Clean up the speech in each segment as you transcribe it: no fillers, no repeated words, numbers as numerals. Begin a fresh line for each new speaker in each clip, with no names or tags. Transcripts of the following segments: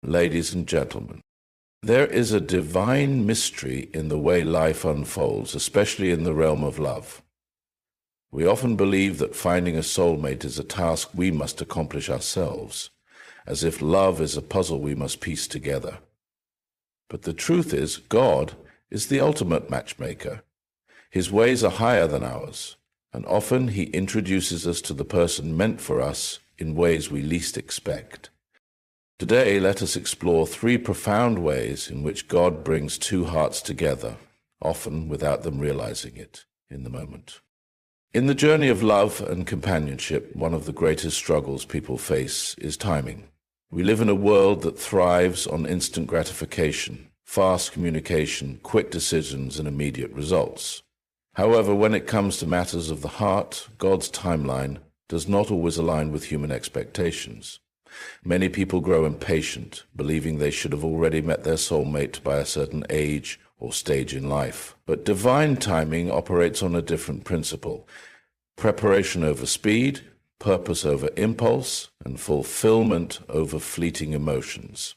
Ladies and gentlemen, there is a divine mystery in the way life unfolds, especially in the realm of love. We often believe that finding a soulmate is a task we must accomplish ourselves, as if love is a puzzle we must piece together. But the truth is, God is the ultimate matchmaker. His ways are higher than ours, and often he introduces us to the person meant for us in ways we least expect. Today, let us explore 3 profound ways in which God brings 2 hearts together, often without them realizing it in the moment. In the journey of love and companionship, one of the greatest struggles people face is timing. We live in a world that thrives on instant gratification, fast communication, quick decisions, and immediate results. However, when it comes to matters of the heart, God's timeline does not always align with human expectations. Many people grow impatient, believing they should have already met their soulmate by a certain age or stage in life. But divine timing operates on a different principle: preparation over speed, purpose over impulse, and fulfillment over fleeting emotions.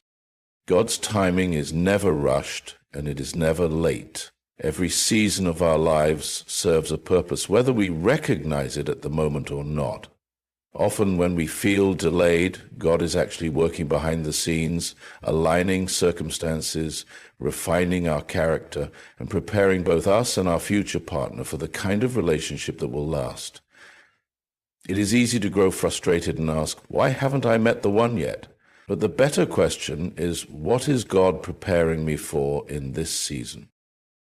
God's timing is never rushed, and it is never late. Every season of our lives serves a purpose, whether we recognize it at the moment or not. Often when we feel delayed, God is actually working behind the scenes, aligning circumstances, refining our character, and preparing both us and our future partner for the kind of relationship that will last. It is easy to grow frustrated and ask, why haven't I met the one yet? But the better question is, what is God preparing me for in this season?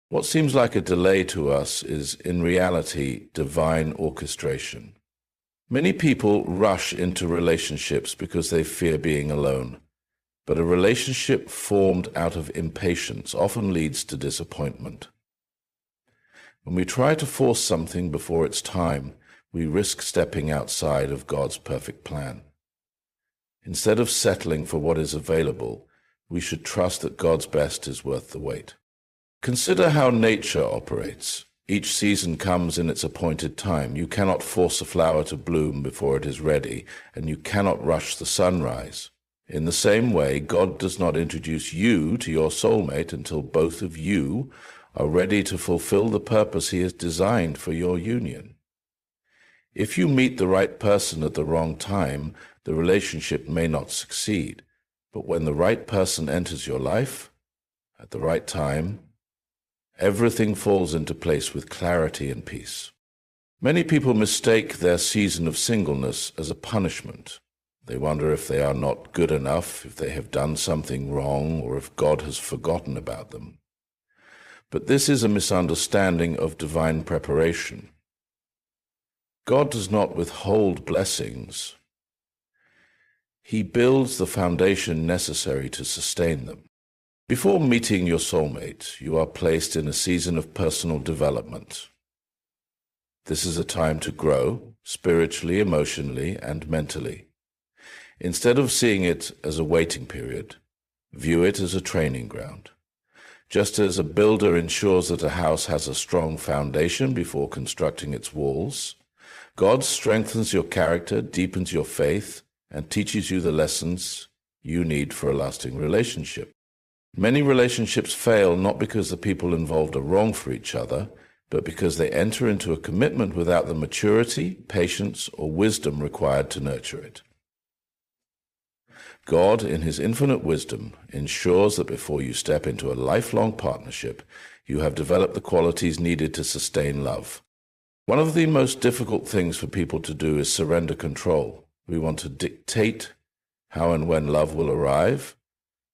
What seems like a delay to us is, in reality, divine orchestration. Many people rush into relationships because they fear being alone, but a relationship formed out of impatience often leads to disappointment. When we try to force something before its time, we risk stepping outside of God's perfect plan. Instead of settling for what is available, we should trust that God's best is worth the wait. Consider how nature operates. Each season comes in its appointed time. You cannot force a flower to bloom before it is ready, and you cannot rush the sunrise. In the same way, God does not introduce you to your soulmate until both of you are ready to fulfill the purpose he has designed for your union. If you meet the right person at the wrong time, the relationship may not succeed. But when the right person enters your life, at the right time, everything falls into place with clarity and peace. Many people mistake their season of singleness as a punishment. They wonder if they are not good enough, if they have done something wrong, or if God has forgotten about them. But this is a misunderstanding of divine preparation. God does not withhold blessings. He builds the foundation necessary to sustain them. Before meeting your soulmate, you are placed in a season of personal development. This is a time to grow, spiritually, emotionally, and mentally. Instead of seeing it as a waiting period, view it as a training ground. Just as a builder ensures that a house has a strong foundation before constructing its walls, God strengthens your character, deepens your faith, and teaches you the lessons you need for a lasting relationship. Many relationships fail not because the people involved are wrong for each other, but because they enter into a commitment without the maturity, patience, or wisdom required to nurture it. God, in his infinite wisdom, ensures that before you step into a lifelong partnership, you have developed the qualities needed to sustain love. One of the most difficult things for people to do is surrender control. We want to dictate how and when love will arrive.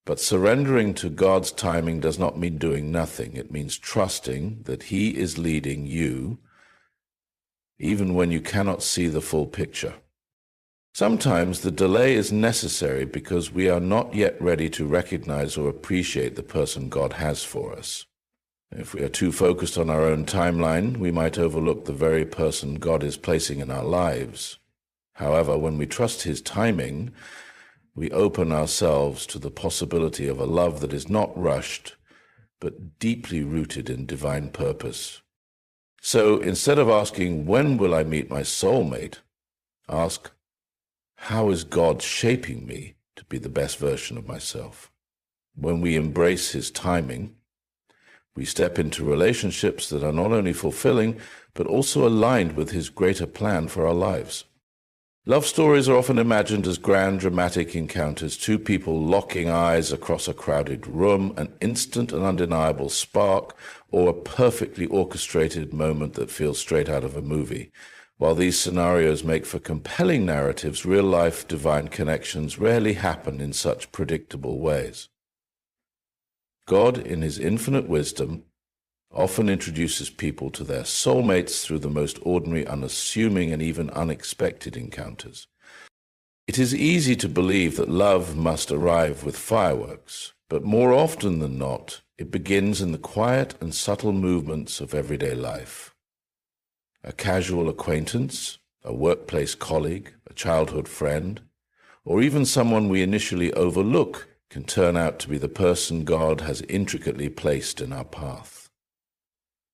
But surrendering to God's timing does not mean doing nothing. It means trusting that he is leading you, even when you cannot see the full picture. Sometimes the delay is necessary because we are not yet ready to recognize or appreciate the person God has for us. If we are too focused on our own timeline, we might overlook the very person God is placing in our lives. However, when we trust his timing, we open ourselves to the possibility of a love that is not rushed, but deeply rooted in divine purpose. So instead of asking, when will I meet my soulmate? Ask, how is God shaping me to be the best version of myself. When we embrace his timing, we step into relationships that are not only fulfilling, but also aligned with his greater plan for our lives. Love stories are often imagined as grand, dramatic encounters, two people locking eyes across a crowded room, an instant and undeniable spark, or a perfectly orchestrated moment that feels straight out of a movie. While these scenarios make for compelling narratives, real-life divine connections rarely happen in such predictable ways. God, in his infinite wisdom, often introduces people to their soulmates through the most ordinary, unassuming, and even unexpected encounters. It is easy to believe that love must arrive with fireworks, but more often than not, it begins in the quiet and subtle movements of everyday life. A casual acquaintance, a workplace colleague, a childhood friend, or even someone we initially overlook can turn out to be the person God has intricately placed in our path.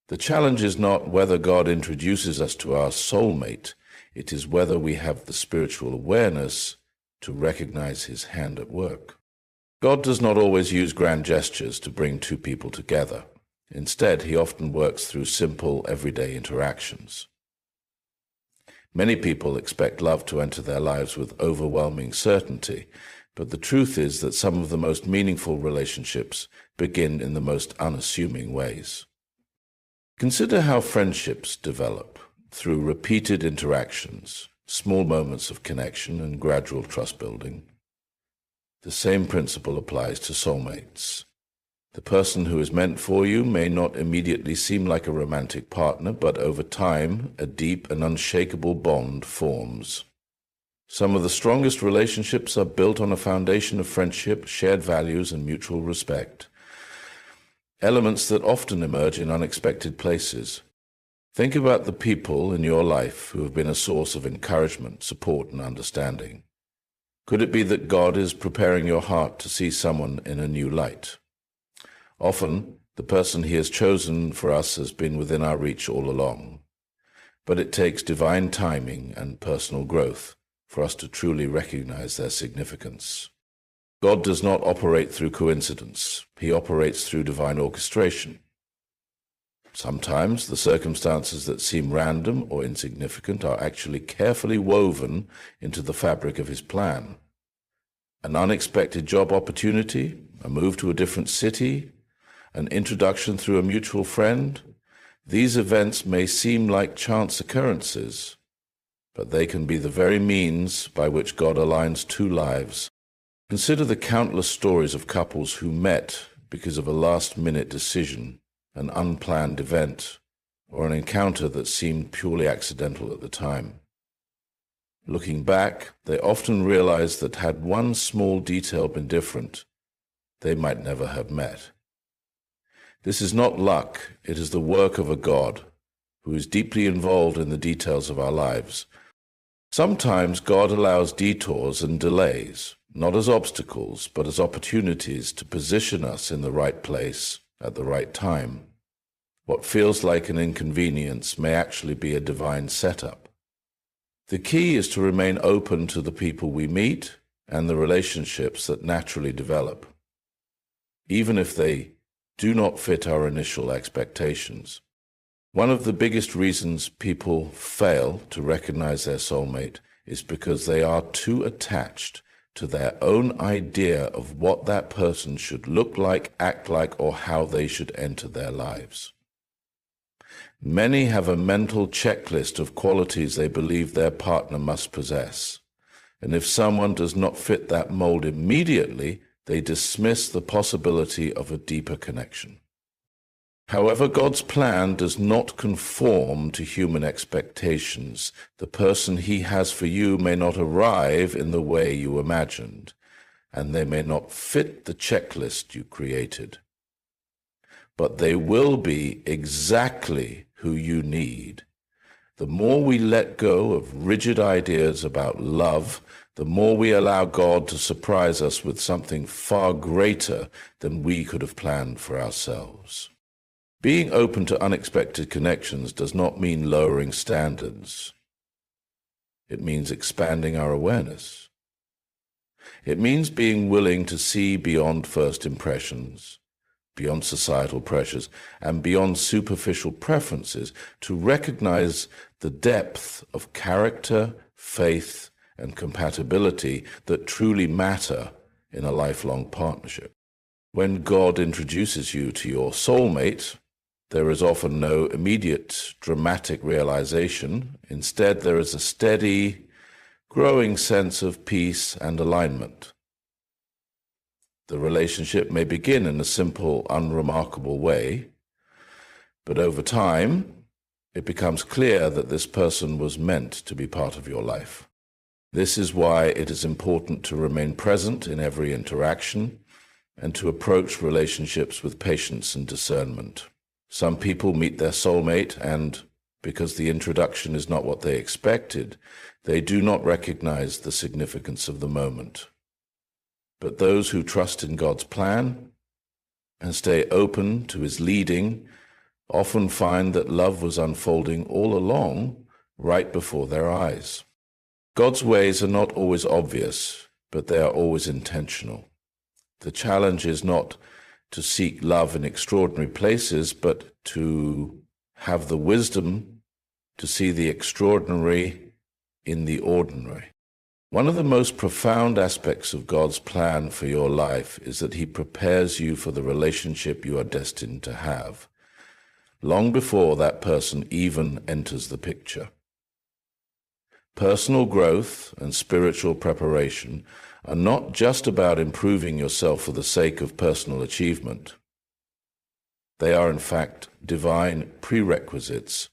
The challenge is not whether God introduces us to our soulmate, it is whether we have the spiritual awareness to recognize his hand at work. God does not always use grand gestures to bring two people together. Instead, he often works through simple, everyday interactions. Many people expect love to enter their lives with overwhelming certainty, but the truth is that some of the most meaningful relationships begin in the most unassuming ways. Consider how friendships develop through repeated interactions, small moments of connection, and gradual trust building. The same principle applies to soulmates. The person who is meant for you may not immediately seem like a romantic partner, but over time, a deep and unshakable bond forms. Some of the strongest relationships are built on a foundation of friendship, shared values, and mutual respect, elements that often emerge in unexpected places. Think about the people in your life who have been a source of encouragement, support, and understanding. Could it be that God is preparing your heart to see someone in a new light? Often, the person he has chosen for us has been within our reach all along, but it takes divine timing and personal growth for us to truly recognize their significance. God does not operate through coincidence. He operates through divine orchestration. Sometimes the circumstances that seem random or insignificant are actually carefully woven into the fabric of his plan. An unexpected job opportunity, a move to a different city, an introduction through a mutual friend. These events may seem like chance occurrences, but they can be the very means by which God aligns two lives. Consider the countless stories of couples who met because of a last-minute decision, an unplanned event, or an encounter that seemed purely accidental at the time. Looking back, they often realized that had one small detail been different, they might never have met. This is not luck, it is the work of a God who is deeply involved in the details of our lives. Sometimes God allows detours and delays, not as obstacles, but as opportunities to position us in the right place at the right time. What feels like an inconvenience may actually be a divine setup. The key is to remain open to the people we meet and the relationships that naturally develop, even if they do not fit our initial expectations. One of the biggest reasons people fail to recognize their soulmate is because they are too attached to their own idea of what that person should look like, act like, or how they should enter their lives. Many have a mental checklist of qualities they believe their partner must possess, and if someone does not fit that mold immediately, they dismiss the possibility of a deeper connection. However, God's plan does not conform to human expectations. The person he has for you may not arrive in the way you imagined, and they may not fit the checklist you created. But they will be exactly who you need. The more we let go of rigid ideas about love, the more we allow God to surprise us with something far greater than we could have planned for ourselves. Being open to unexpected connections does not mean lowering standards. It means expanding our awareness. It means being willing to see beyond first impressions, beyond societal pressures, and beyond superficial preferences, to recognize the depth of character, faith, and compatibility that truly matter in a lifelong partnership. When God introduces you to your soulmate, there is often no immediate dramatic realization. Instead, there is a steady, growing sense of peace and alignment. The relationship may begin in a simple, unremarkable way, but over time, it becomes clear that this person was meant to be part of your life. This is why it is important to remain present in every interaction and to approach relationships with patience and discernment. Some people meet their soulmate and, because the introduction is not what they expected, they do not recognize the significance of the moment. But those who trust in God's plan and stay open to His leading often find that love was unfolding all along, right before their eyes. God's ways are not always obvious, but they are always intentional. The challenge is not to seek love in extraordinary places, but to have the wisdom to see the extraordinary in the ordinary. One of the most profound aspects of God's plan for your life is that He prepares you for the relationship you are destined to have, long before that person even enters the picture. Personal growth and spiritual preparation are not just about improving yourself for the sake of personal achievement. They are, in fact, divine prerequisites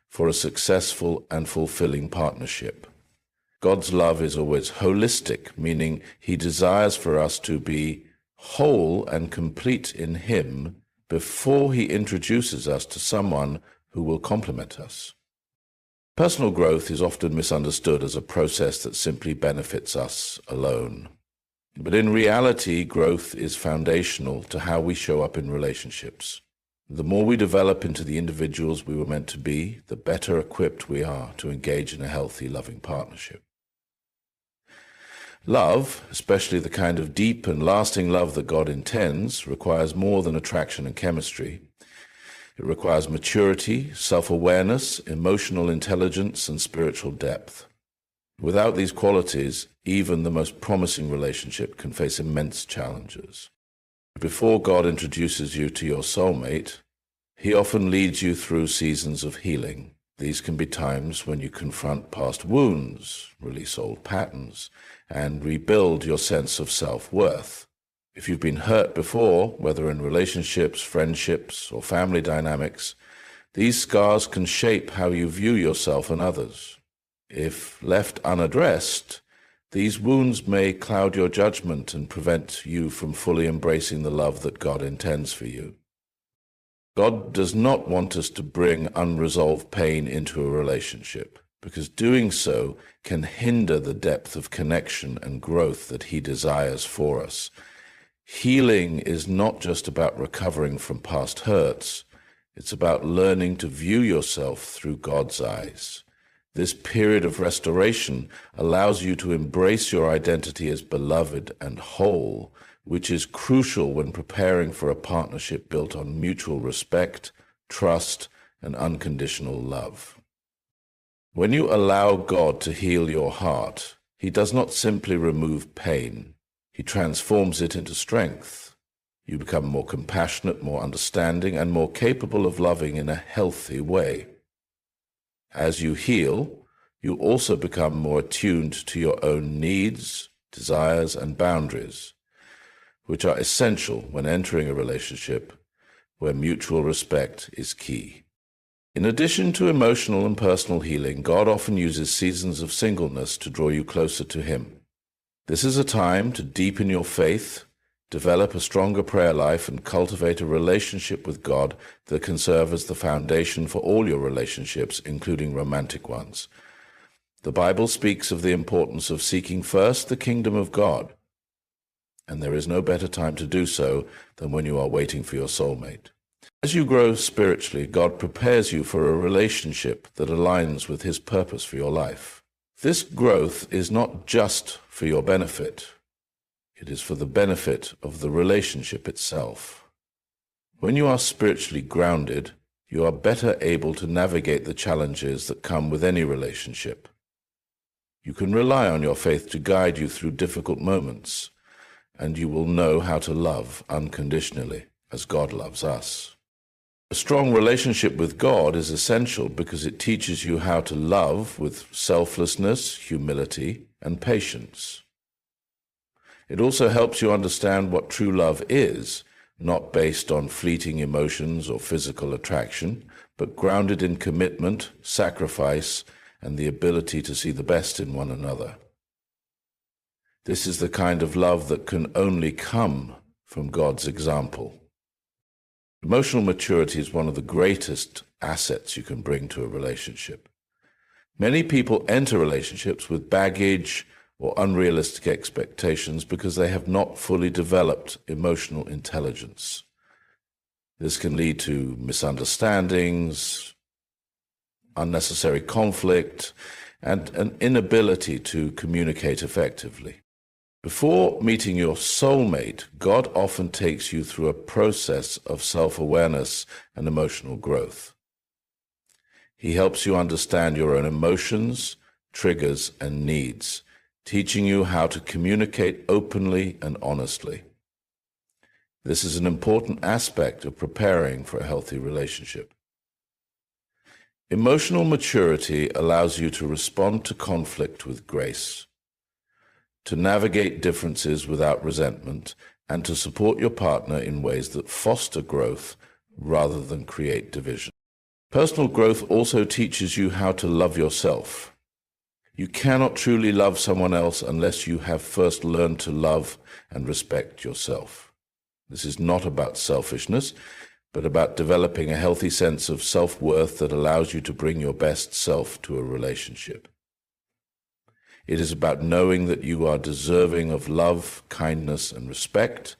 for a successful and fulfilling partnership. God's love is always holistic, meaning He desires for us to be whole and complete in Him before He introduces us to someone who will complement us. Personal growth is often misunderstood as a process that simply benefits us alone. But in reality, growth is foundational to how we show up in relationships. The more we develop into the individuals we were meant to be, the better equipped we are to engage in a healthy, loving partnership. Love, especially the kind of deep and lasting love that God intends, requires more than attraction and chemistry. It requires maturity, self-awareness, emotional intelligence, and spiritual depth. Without these qualities, even the most promising relationship can face immense challenges. Before God introduces you to your soulmate, He often leads you through seasons of healing. These can be times when you confront past wounds, release old patterns, and rebuild your sense of self-worth. If you've been hurt before, whether in relationships, friendships, or family dynamics, these scars can shape how you view yourself and others. If left unaddressed, these wounds may cloud your judgment and prevent you from fully embracing the love that God intends for you. God does not want us to bring unresolved pain into a relationship, because doing so can hinder the depth of connection and growth that He desires for us. Healing is not just about recovering from past hurts. It's about learning to view yourself through God's eyes. This period of restoration allows you to embrace your identity as beloved and whole, which is crucial when preparing for a partnership built on mutual respect, trust, and unconditional love. When you allow God to heal your heart, He does not simply remove pain. He transforms it into strength. You become more compassionate, more understanding, and more capable of loving in a healthy way. As you heal, you also become more attuned to your own needs, desires, and boundaries, which are essential when entering a relationship where mutual respect is key. In addition to emotional and personal healing, God often uses seasons of singleness to draw you closer to Him. This is a time to deepen your faith, develop a stronger prayer life, and cultivate a relationship with God that can serve as the foundation for all your relationships, including romantic ones. The Bible speaks of the importance of seeking first the kingdom of God, and there is no better time to do so than when you are waiting for your soulmate. As you grow spiritually, God prepares you for a relationship that aligns with His purpose for your life. This growth is not just for your benefit. It is for the benefit of the relationship itself. When you are spiritually grounded, you are better able to navigate the challenges that come with any relationship. You can rely on your faith to guide you through difficult moments, and you will know how to love unconditionally, as God loves us. A strong relationship with God is essential because it teaches you how to love with selflessness, humility, and patience. It also helps you understand what true love is, not based on fleeting emotions or physical attraction, but grounded in commitment, sacrifice, and the ability to see the best in one another. This is the kind of love that can only come from God's example. Emotional maturity is one of the greatest assets you can bring to a relationship. Many people enter relationships with baggage or unrealistic expectations because they have not fully developed emotional intelligence. This can lead to misunderstandings, unnecessary conflict, and an inability to communicate effectively. Before meeting your soulmate, God often takes you through a process of self-awareness and emotional growth. He helps you understand your own emotions, triggers, and needs, teaching you how to communicate openly and honestly. This is an important aspect of preparing for a healthy relationship. Emotional maturity allows you to respond to conflict with grace, to navigate differences without resentment, and to support your partner in ways that foster growth rather than create division. Personal growth also teaches you how to love yourself. You cannot truly love someone else unless you have first learned to love and respect yourself. This is not about selfishness, but about developing a healthy sense of self-worth that allows you to bring your best self to a relationship. It is about knowing that you are deserving of love, kindness, and respect,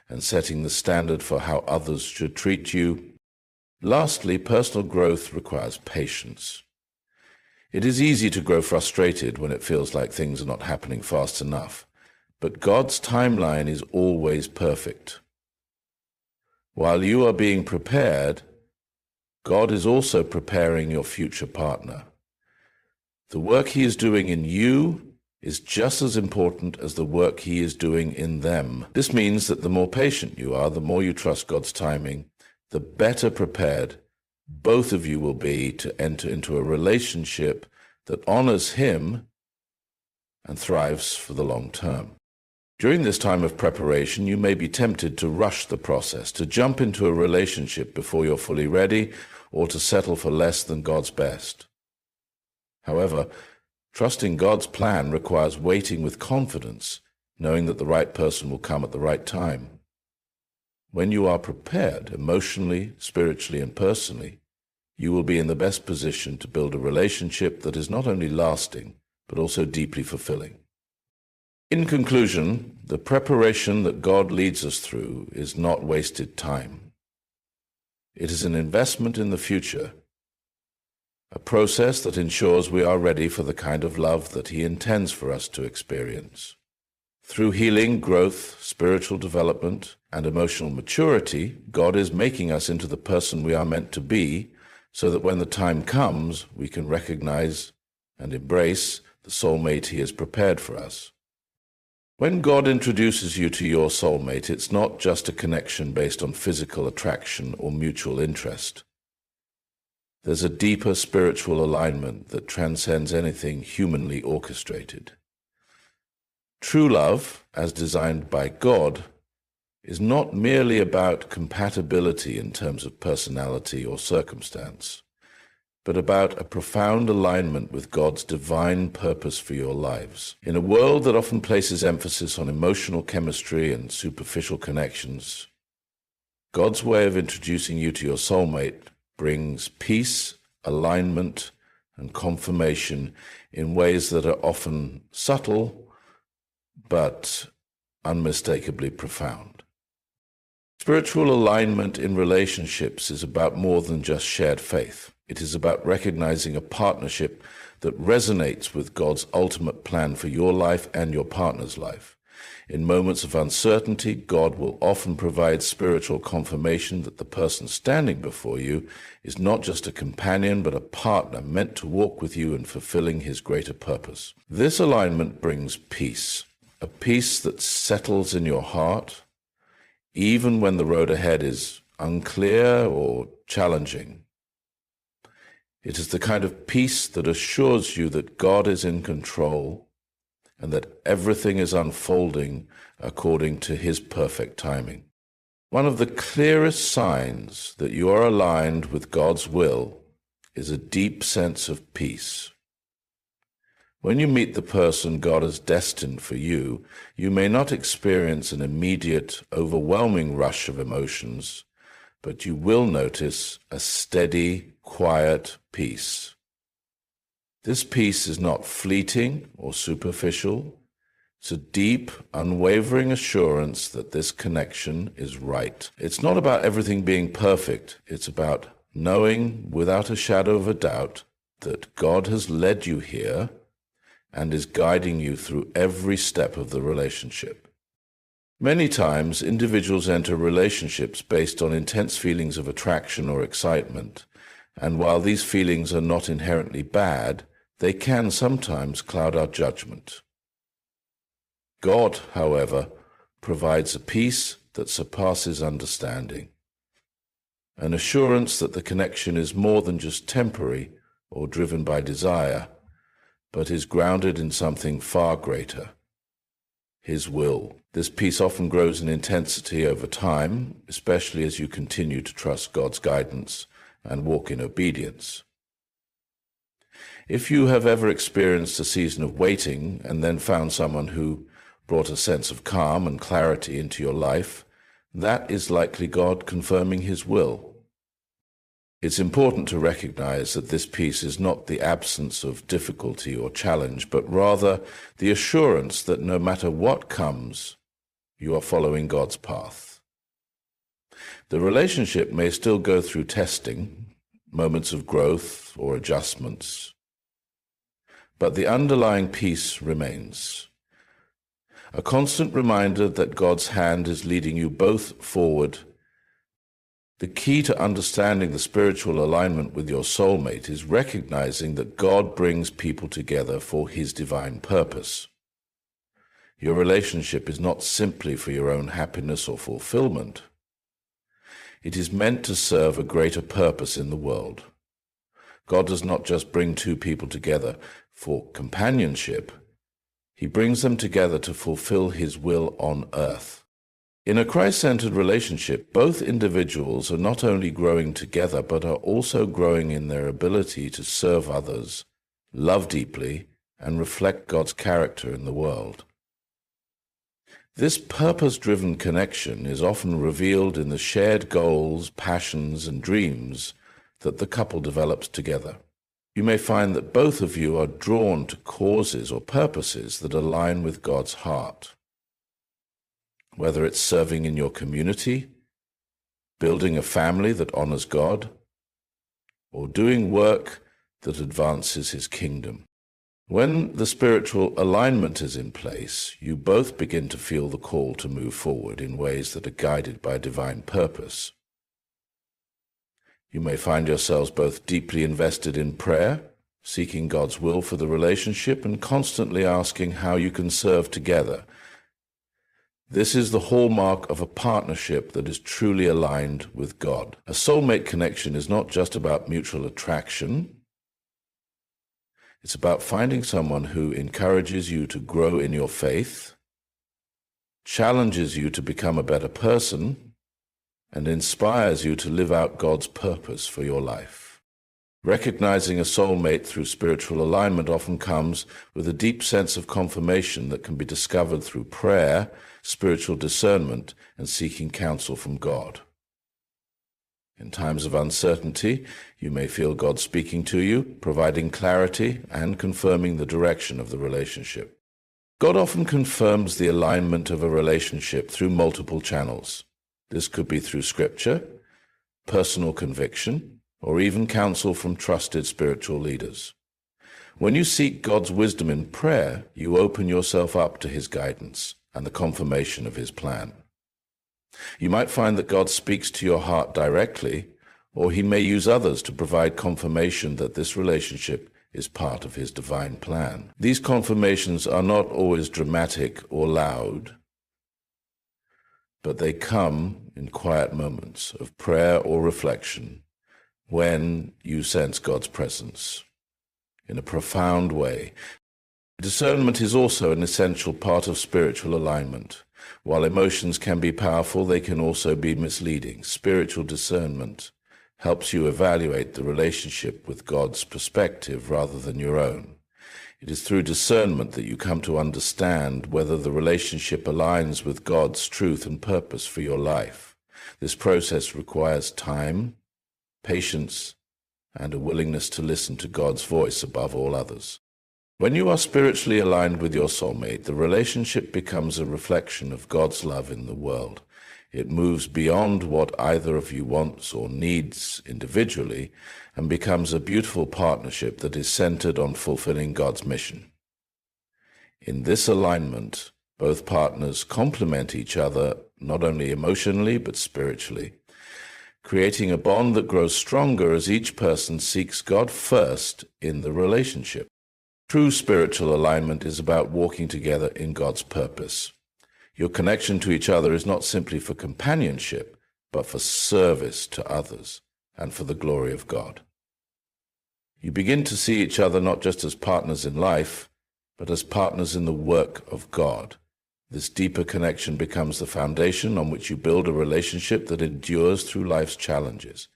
and setting the standard for how others should treat you. Lastly, personal growth requires patience. It is easy to grow frustrated when it feels like things are not happening fast enough, but God's timeline is always perfect. While you are being prepared, God is also preparing your future partner. The work He is doing in you is just as important as the work He is doing in them. This means that the more patient you are, the more you trust God's timing, the better prepared both of you will be to enter into a relationship that honors Him and thrives for the long term. During this time of preparation, you may be tempted to rush the process, to jump into a relationship before you're fully ready, or to settle for less than God's best. However, trusting God's plan requires waiting with confidence, knowing that the right person will come at the right time. When you are prepared, emotionally, spiritually, and personally, you will be in the best position to build a relationship that is not only lasting, but also deeply fulfilling. In conclusion, the preparation that God leads us through is not wasted time. It is an investment in the future, a process that ensures we are ready for the kind of love that He intends for us to experience. Through healing, growth, spiritual development, and emotional maturity, God is making us into the person we are meant to be, so that when the time comes, we can recognize and embrace the soulmate He has prepared for us. When God introduces you to your soulmate, it's not just a connection based on physical attraction or mutual interest. There's a deeper spiritual alignment that transcends anything humanly orchestrated. True love, as designed by God, is not merely about compatibility in terms of personality or circumstance, but about a profound alignment with God's divine purpose for your lives. In a world that often places emphasis on emotional chemistry and superficial connections, God's way of introducing you to your soulmate brings peace, alignment, and confirmation in ways that are often subtle but unmistakably profound. Spiritual alignment in relationships is about more than just shared faith. It is about recognizing a partnership that resonates with God's ultimate plan for your life and your partner's life. In moments of uncertainty, God will often provide spiritual confirmation that the person standing before you is not just a companion, but a partner meant to walk with you in fulfilling his greater purpose. This alignment brings peace, a peace that settles in your heart, even when the road ahead is unclear or challenging. It is the kind of peace that assures you that God is in control and that everything is unfolding according to his perfect timing. One of the clearest signs that you are aligned with God's will is a deep sense of peace. When you meet the person God has destined for you, you may not experience an immediate, overwhelming rush of emotions, but you will notice a steady, quiet peace. This peace is not fleeting or superficial. It's a deep, unwavering assurance that this connection is right. It's not about everything being perfect. It's about knowing without a shadow of a doubt that God has led you here and is guiding you through every step of the relationship. Many times, individuals enter relationships based on intense feelings of attraction or excitement, and while these feelings are not inherently bad, they can sometimes cloud our judgment. God, however, provides a peace that surpasses understanding, an assurance that the connection is more than just temporary or driven by desire, but is grounded in something far greater, his will. This peace often grows in intensity over time, especially as you continue to trust God's guidance and walk in obedience. If you have ever experienced a season of waiting and then found someone who brought a sense of calm and clarity into your life, that is likely God confirming his will. It's important to recognize that this peace is not the absence of difficulty or challenge, but rather the assurance that no matter what comes, you are following God's path. The relationship may still go through testing, moments of growth or adjustments, but the underlying peace remains. A constant reminder that God's hand is leading you both forward. The key to understanding the spiritual alignment with your soulmate is recognizing that God brings people together for his divine purpose. Your relationship is not simply for your own happiness or fulfillment. It is meant to serve a greater purpose in the world. God does not just bring two people together for companionship. He brings them together to fulfill his will on earth. In a Christ-centered relationship, both individuals are not only growing together, but are also growing in their ability to serve others, love deeply, and reflect God's character in the world. This purpose-driven connection is often revealed in the shared goals, passions, and dreams that the couple develops together. You may find that both of you are drawn to causes or purposes that align with God's heart. Whether it's serving in your community, building a family that honors God, or doing work that advances his kingdom. When the spiritual alignment is in place, you both begin to feel the call to move forward in ways that are guided by divine purpose. You may find yourselves both deeply invested in prayer, seeking God's will for the relationship, and constantly asking how you can serve together. This is the hallmark of a partnership that is truly aligned with God. A soulmate connection is not just about mutual attraction. It's about finding someone who encourages you to grow in your faith, challenges you to become a better person, and inspires you to live out God's purpose for your life. Recognizing a soulmate through spiritual alignment often comes with a deep sense of confirmation that can be discovered through prayer, spiritual discernment, and seeking counsel from God. In times of uncertainty, you may feel God speaking to you, providing clarity and confirming the direction of the relationship. God often confirms the alignment of a relationship through multiple channels. This could be through scripture, personal conviction, or even counsel from trusted spiritual leaders. When you seek God's wisdom in prayer, you open yourself up to his guidance, and the confirmation of his plan. You might find that God speaks to your heart directly, or he may use others to provide confirmation that this relationship is part of his divine plan. These confirmations are not always dramatic or loud, but they come in quiet moments of prayer or reflection when you sense God's presence in a profound way. Discernment is also an essential part of spiritual alignment. While emotions can be powerful, they can also be misleading. Spiritual discernment helps you evaluate the relationship with God's perspective rather than your own. It is through discernment that you come to understand whether the relationship aligns with God's truth and purpose for your life. This process requires time, patience, and a willingness to listen to God's voice above all others. When you are spiritually aligned with your soulmate, the relationship becomes a reflection of God's love in the world. It moves beyond what either of you wants or needs individually and becomes a beautiful partnership that is centered on fulfilling God's mission. In this alignment, both partners complement each other not only emotionally but spiritually, creating a bond that grows stronger as each person seeks God first in the relationship. True spiritual alignment is about walking together in God's purpose. Your connection to each other is not simply for companionship, but for service to others and for the glory of God. You begin to see each other not just as partners in life, but as partners in the work of God. This deeper connection becomes the foundation on which you build a relationship that endures through life's challenges,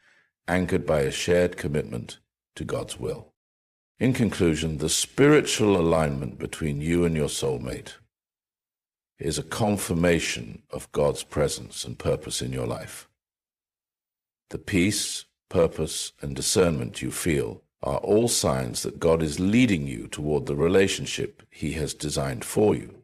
anchored by a shared commitment to God's will. In conclusion, the spiritual alignment between you and your soulmate is a confirmation of God's presence and purpose in your life. The peace, purpose, and discernment you feel are all signs that God is leading you toward the relationship he has designed for you.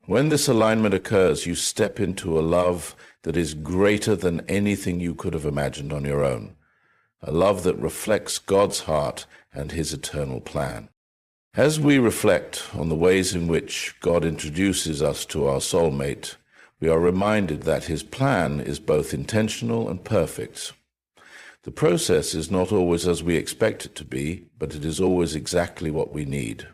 When this alignment occurs, you step into a love that is greater than anything you could have imagined on your own, a love that reflects God's heart and his eternal plan. As we reflect on the ways in which God introduces us to our soulmate, we are reminded that his plan is both intentional and perfect. The process is not always as we expect it to be, but it is always exactly what we need.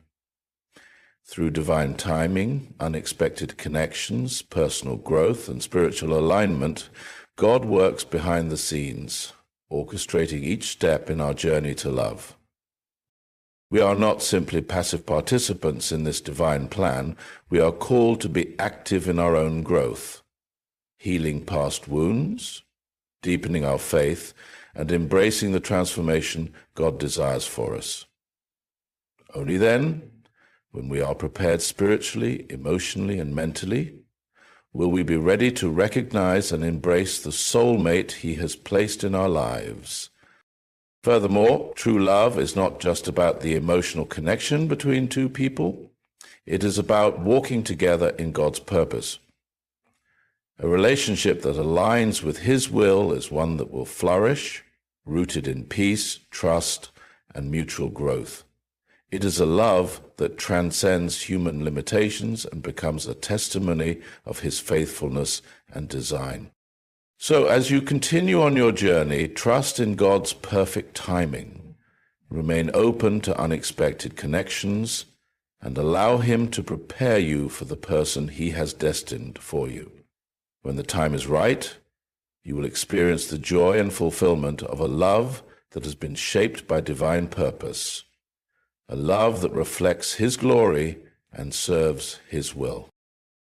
Through divine timing, unexpected connections, personal growth, and spiritual alignment, God works behind the scenes, orchestrating each step in our journey to love. We are not simply passive participants in this divine plan. We are called to be active in our own growth, healing past wounds, deepening our faith, and embracing the transformation God desires for us. Only then, when we are prepared spiritually, emotionally, and mentally, will we be ready to recognize and embrace the soulmate he has placed in our lives. Furthermore, true love is not just about the emotional connection between two people. It is about walking together in God's purpose. A relationship that aligns with his will is one that will flourish, rooted in peace, trust, and mutual growth. It is a love that transcends human limitations and becomes a testimony of his faithfulness and design. So as you continue on your journey, trust in God's perfect timing. Remain open to unexpected connections and allow him to prepare you for the person he has destined for you. When the time is right, you will experience the joy and fulfillment of a love that has been shaped by divine purpose, a love that reflects his glory and serves his will.